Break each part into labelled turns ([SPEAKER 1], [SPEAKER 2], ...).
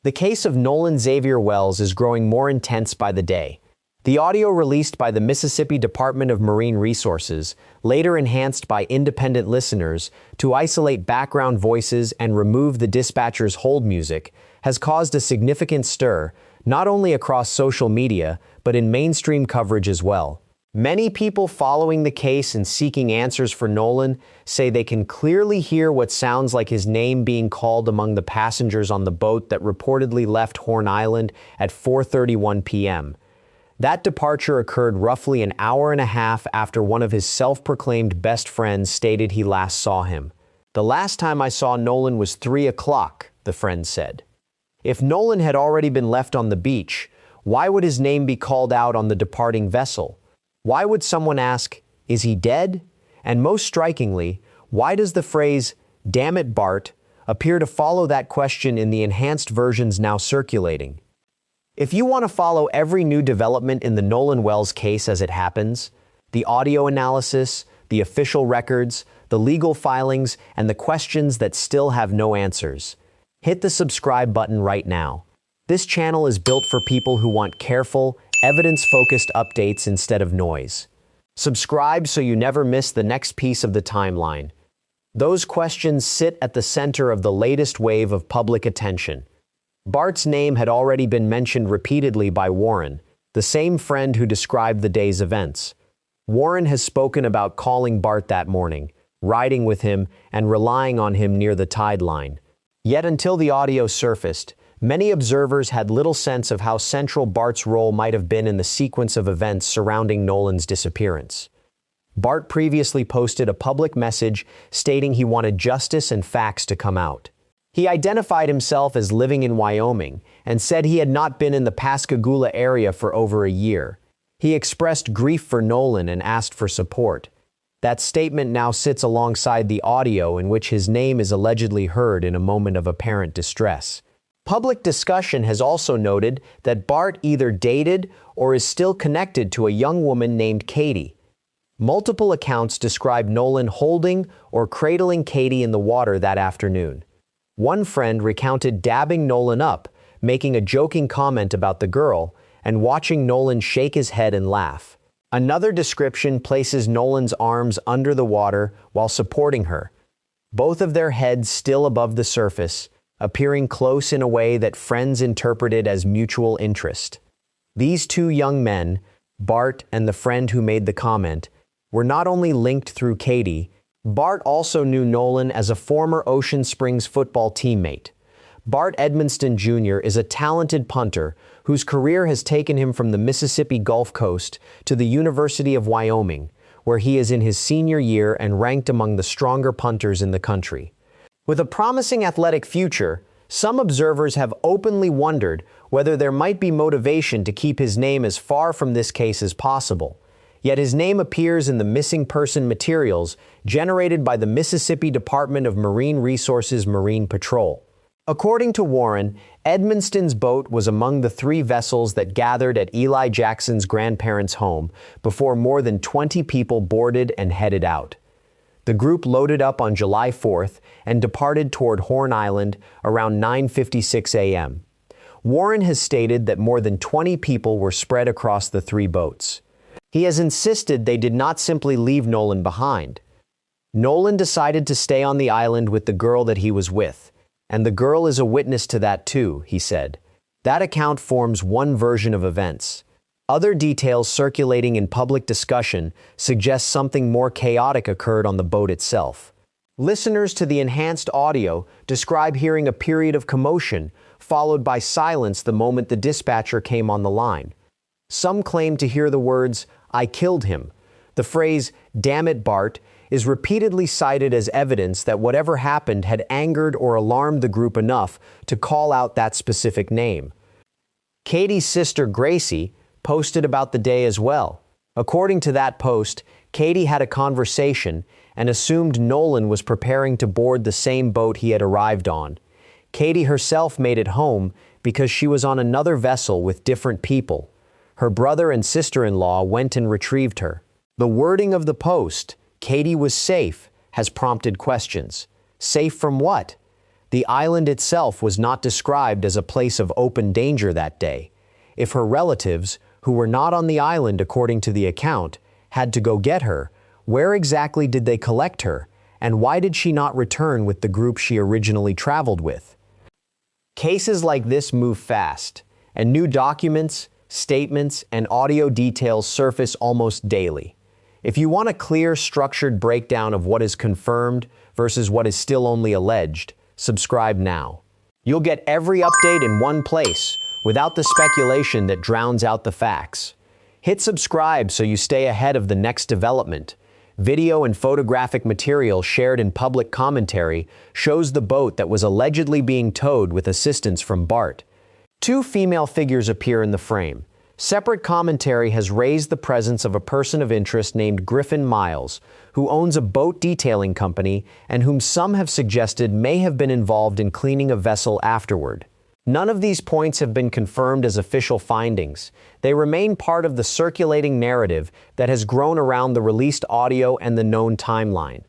[SPEAKER 1] The case of Nolan Xavier Wells is growing more intense by the day. The audio released by the Mississippi Department of Marine Resources, later enhanced by independent listeners to isolate background voices and remove the dispatcher's hold music, has caused a significant stir, not only across social media, but in mainstream coverage as well. Many people following the case and seeking answers for Nolan say they can clearly hear what sounds like his name being called among the passengers on the boat that reportedly left Horn Island at 4:31 p.m. That departure occurred roughly an hour and a half after one of his self-proclaimed best friends stated he last saw him. "The last time I saw Nolan was 3 o'clock, the friend said. If Nolan had already been left on the beach, why would his name be called out on the departing vessel? Why would someone ask, is he dead? And most strikingly, why does the phrase, "Damn it, Bart," appear to follow that question in the enhanced versions now circulating? If you want to follow every new development in the Nolan Wells case as it happens, the audio analysis, the official records, the legal filings, and the questions that still have no answers, hit the subscribe button right now. This channel is built for people who want careful, evidence-focused updates instead of noise. Subscribe so you never miss the next piece of the timeline. Those questions sit at the center of the latest wave of public attention. Bart's name had already been mentioned repeatedly by Warren, the same friend who described the day's events. Warren has spoken about calling Bart that morning, riding with him, and relying on him near the tide line. Yet until the audio surfaced, many observers had little sense of how central Bart's role might have been in the sequence of events surrounding Nolan's disappearance. Bart previously posted a public message stating he wanted justice and facts to come out. He identified himself as living in Wyoming and said he had not been in the Pascagoula area for over a year. He expressed grief for Nolan and asked for support. That statement now sits alongside the audio in which his name is allegedly heard in a moment of apparent distress. Public discussion has also noted that Bart either dated or is still connected to a young woman named Katie. Multiple accounts describe Nolan holding or cradling Katie in the water that afternoon. One friend recounted dabbing Nolan up, making a joking comment about the girl, and watching Nolan shake his head and laugh. Another description places Nolan's arms under the water while supporting her, both of their heads still above the surface, appearing close in a way that friends interpreted as mutual interest. These two young men, Bart and the friend who made the comment, were not only linked through Katie. Bart also knew Nolan as a former Ocean Springs football teammate. Bart Edmonston Jr. is a talented punter whose career has taken him from the Mississippi Gulf Coast to the University of Wyoming, where he is in his senior year and ranked among the stronger punters in the country. With a promising athletic future, some observers have openly wondered whether there might be motivation to keep his name as far from this case as possible. Yet his name appears in the missing person materials generated by the Mississippi Department of Marine Resources Marine Patrol. According to Warren, Edmonston's boat was among the 3 vessels that gathered at Eli Jackson's grandparents' home before more than 20 people boarded and headed out. The group loaded up on July 4th and departed toward Horn Island around 9:56 a.m. Warren has stated that more than 20 people were spread across the 3 boats. He has insisted they did not simply leave Nolan behind. Nolan decided to stay on the island with the girl that he was with, and the girl is a witness to that too, he said. That account forms one version of events. Other details circulating in public discussion suggest something more chaotic occurred on the boat itself. Listeners to the enhanced audio describe hearing a period of commotion, followed by silence the moment the dispatcher came on the line. Some claim to hear the words, "I killed him." The phrase, "Damn it, Bart," is repeatedly cited as evidence that whatever happened had angered or alarmed the group enough to call out that specific name. Katie's sister, Gracie, posted about the day as well. According to that post, Katie had a conversation and assumed Nolan was preparing to board the same boat he had arrived on. Katie herself made it home because she was on another vessel with different people. Her brother and sister-in-law went and retrieved her. The wording of the post, "Katie was safe," has prompted questions. Safe from what? The island itself was not described as a place of open danger that day. If her relatives, who were not on the island according to the account, had to go get her, where exactly did they collect her, and why did she not return with the group she originally traveled with? Cases like this move fast, and new documents, statements, and audio details surface almost daily. If you want a clear, structured breakdown of what is confirmed versus what is still only alleged, subscribe now. You'll get every update in one place, without the speculation that drowns out the facts. Hit subscribe so you stay ahead of the next development. Video and photographic material shared in public commentary shows the boat that was allegedly being towed with assistance from Bart. Two female figures appear in the frame. Separate commentary has raised the presence of a person of interest named Griffin Miles, who owns a boat detailing company and whom some have suggested may have been involved in cleaning a vessel afterward. None of these points have been confirmed as official findings. They remain part of the circulating narrative that has grown around the released audio and the known timeline.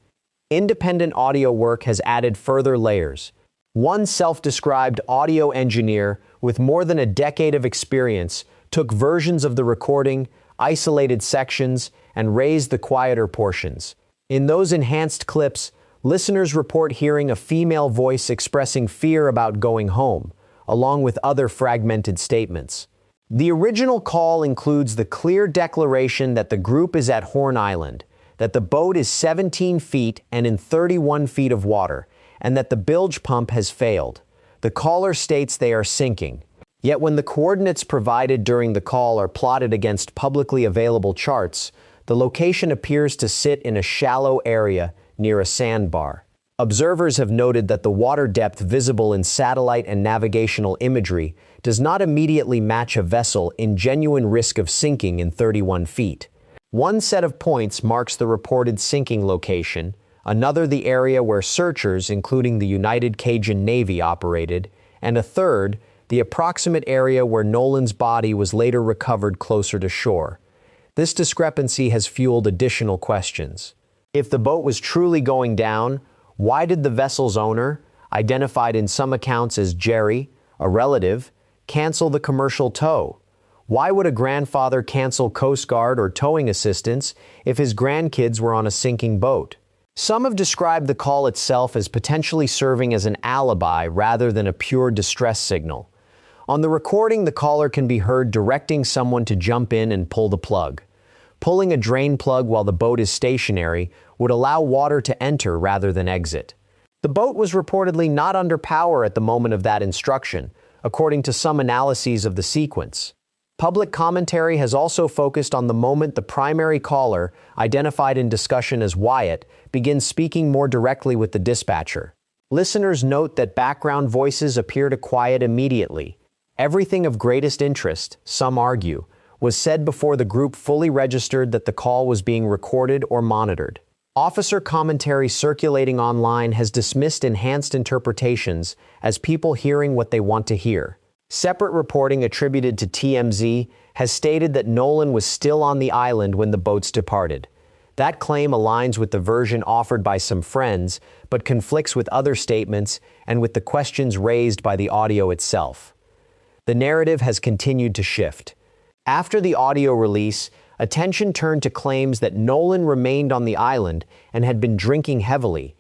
[SPEAKER 1] Independent audio work has added further layers. One self-described audio engineer with more than a decade of experience took versions of the recording, isolated sections, and raised the quieter portions. In those enhanced clips, listeners report hearing a female voice expressing fear about going home, along with other fragmented statements. The original call includes the clear declaration that the group is at Horn Island, that the boat is 17 feet and in 31 feet of water, and that the bilge pump has failed. The caller states they are sinking. Yet when the coordinates provided during the call are plotted against publicly available charts, the location appears to sit in a shallow area near a sandbar. Observers have noted that the water depth visible in satellite and navigational imagery does not immediately match a vessel in genuine risk of sinking in 31 feet. One set of points marks the reported sinking location, another the area where searchers, including the United Cajun Navy, operated, and a third, the approximate area where Nolan's body was later recovered closer to shore. This discrepancy has fueled additional questions. If the boat was truly going down, why did the vessel's owner, identified in some accounts as Jerry, a relative, cancel the commercial tow? Why would a grandfather cancel Coast Guard or towing assistance if his grandkids were on a sinking boat? Some have described the call itself as potentially serving as an alibi rather than a pure distress signal. On the recording, the caller can be heard directing someone to jump in and pull the plug. Pulling a drain plug while the boat is stationary would allow water to enter rather than exit. The boat was reportedly not under power at the moment of that instruction, according to some analyses of the sequence. Public commentary has also focused on the moment the primary caller, identified in discussion as Wyatt, begins speaking more directly with the dispatcher. Listeners note that background voices appear to quiet immediately. Everything of greatest interest, some argue, was said before the group fully registered that the call was being recorded or monitored. Officer commentary circulating online has dismissed enhanced interpretations as people hearing what they want to hear. Separate reporting attributed to TMZ has stated that Nolan was still on the island when the boats departed. That claim aligns with the version offered by some friends, but conflicts with other statements and with the questions raised by the audio itself. The narrative has continued to shift. After the audio release, attention turned to claims that Nolan remained on the island and had been drinking heavily.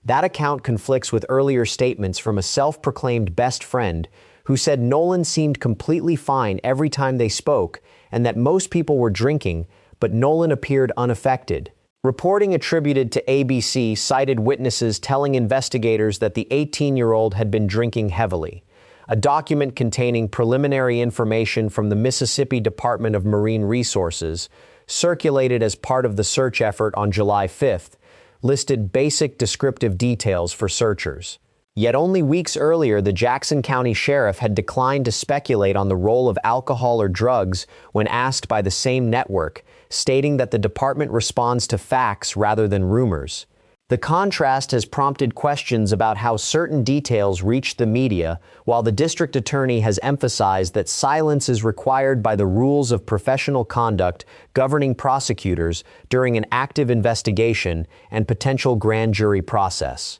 [SPEAKER 1] That account conflicts with earlier statements from a self-proclaimed best friend who said Nolan seemed completely fine every time they spoke and that most people were drinking, but Nolan appeared unaffected. Reporting attributed to ABC cited witnesses telling investigators that the 18-year-old had been drinking heavily. A document containing preliminary information from the Mississippi Department of Marine Resources, circulated as part of the search effort on July 5th, listed basic descriptive details for searchers. Yet only weeks earlier, the Jackson County Sheriff had declined to speculate on the role of alcohol or drugs when asked by the same network, stating that the department responds to facts rather than rumors. The contrast has prompted questions about how certain details reached the media, while the district attorney has emphasized that silence is required by the rules of professional conduct governing prosecutors during an active investigation and potential grand jury process.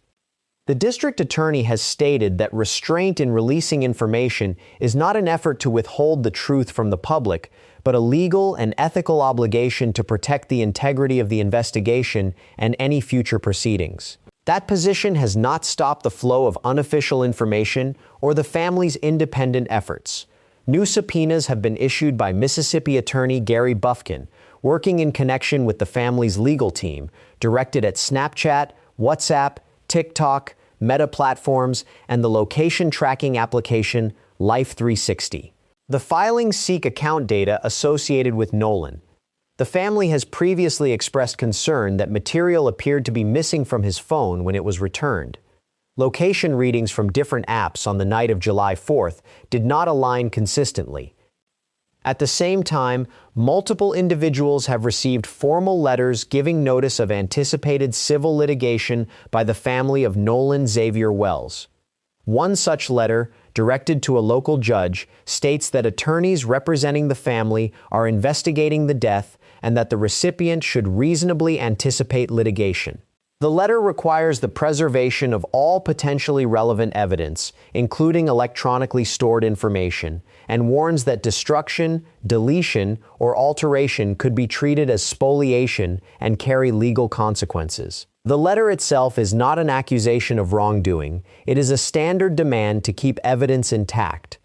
[SPEAKER 1] The district attorney has stated that restraint in releasing information is not an effort to withhold the truth from the public, but a legal and ethical obligation to protect the integrity of the investigation and any future proceedings. That position has not stopped the flow of unofficial information or the family's independent efforts. New subpoenas have been issued by Mississippi Attorney Gary Bufkin, working in connection with the family's legal team, directed at Snapchat, WhatsApp, TikTok, Meta platforms, and the location tracking application Life360. The filings seek account data associated with Nolan. The family has previously expressed concern that material appeared to be missing from his phone when it was returned. Location readings from different apps on the night of July 4th did not align consistently. At the same time, multiple individuals have received formal letters giving notice of anticipated civil litigation by the family of Nolan Xavier Wells. One such letter, directed to a local judge, states that attorneys representing the family are investigating the death and that the recipient should reasonably anticipate litigation. The letter requires the preservation of all potentially relevant evidence, including electronically stored information, and warns that destruction, deletion, or alteration could be treated as spoliation and carry legal consequences. The letter itself is not an accusation of wrongdoing. It is a standard demand to keep evidence intact.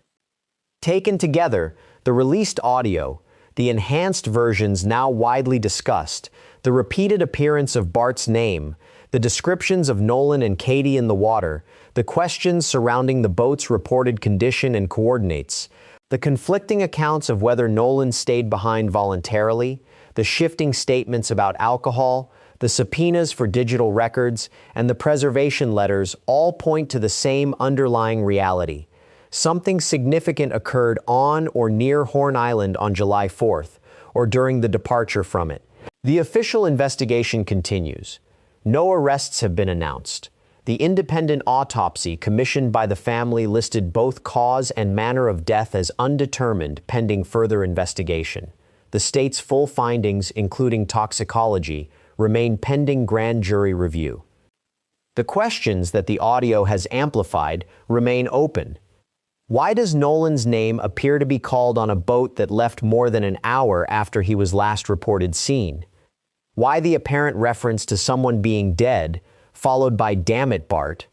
[SPEAKER 1] Taken together, the released audio, the enhanced versions now widely discussed, the repeated appearance of Bart's name, the descriptions of Nolan and Katie in the water, the questions surrounding the boat's reported condition and coordinates, the conflicting accounts of whether Nolan stayed behind voluntarily, the shifting statements about alcohol, the subpoenas for digital records, and the preservation letters all point to the same underlying reality. Something significant occurred on or near Horn Island on July 4th, or during the departure from it. The official investigation continues. No arrests have been announced. The independent autopsy commissioned by the family listed both cause and manner of death as undetermined pending further investigation. The state's full findings, including toxicology, remain pending grand jury review. The questions that the audio has amplified remain open. Why does Nolan's name appear to be called on a boat that left more than an hour after he was last reported seen? Why the apparent reference to someone being dead, followed by "damn it, Bart"?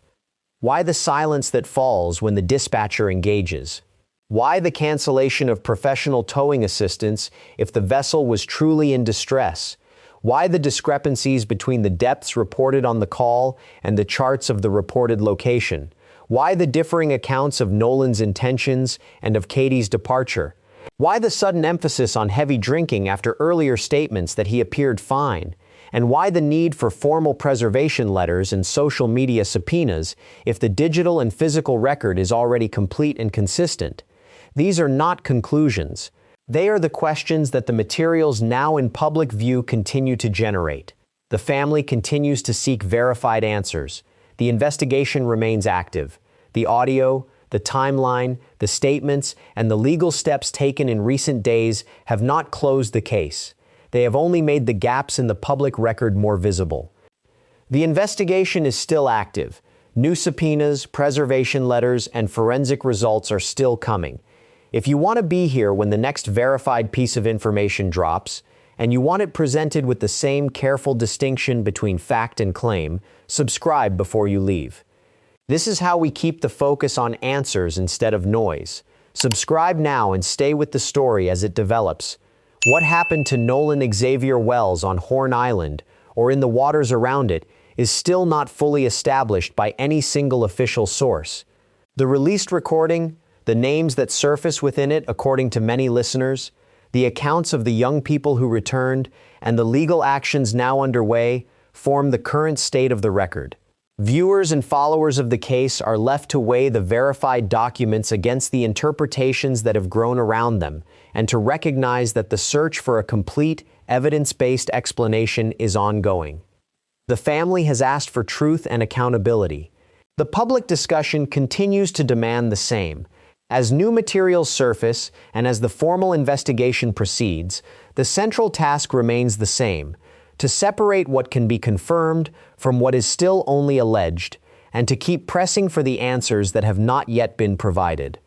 [SPEAKER 1] Why the silence that falls when the dispatcher engages? Why the cancellation of professional towing assistance if the vessel was truly in distress? Why the discrepancies between the depths reported on the call and the charts of the reported location? Why the differing accounts of Nolan's intentions and of Katie's departure? Why the sudden emphasis on heavy drinking after earlier statements that he appeared fine? And why the need for formal preservation letters and social media subpoenas if the digital and physical record is already complete and consistent? These are not conclusions. They are the questions that the materials now in public view continue to generate. The family continues to seek verified answers. The investigation remains active. The audio, the timeline, the statements, and the legal steps taken in recent days have not closed the case. They have only made the gaps in the public record more visible. The investigation is still active. New subpoenas, preservation letters, and forensic results are still coming. If you want to be here when the next verified piece of information drops, and you want it presented with the same careful distinction between fact and claim, subscribe before you leave. This is how we keep the focus on answers instead of noise. Subscribe now and stay with the story as it develops. What happened to Nolan Xavier Wells on Horn Island, or in the waters around it, is still not fully established by any single official source. The released recording, the names that surface within it according to many listeners, the accounts of the young people who returned, and the legal actions now underway form the current state of the record. Viewers and followers of the case are left to weigh the verified documents against the interpretations that have grown around them, and to recognize that the search for a complete, evidence-based explanation is ongoing. The family has asked for truth and accountability. The public discussion continues to demand the same. As new materials surface and as the formal investigation proceeds, the central task remains the same: to separate what can be confirmed from what is still only alleged, and to keep pressing for the answers that have not yet been provided.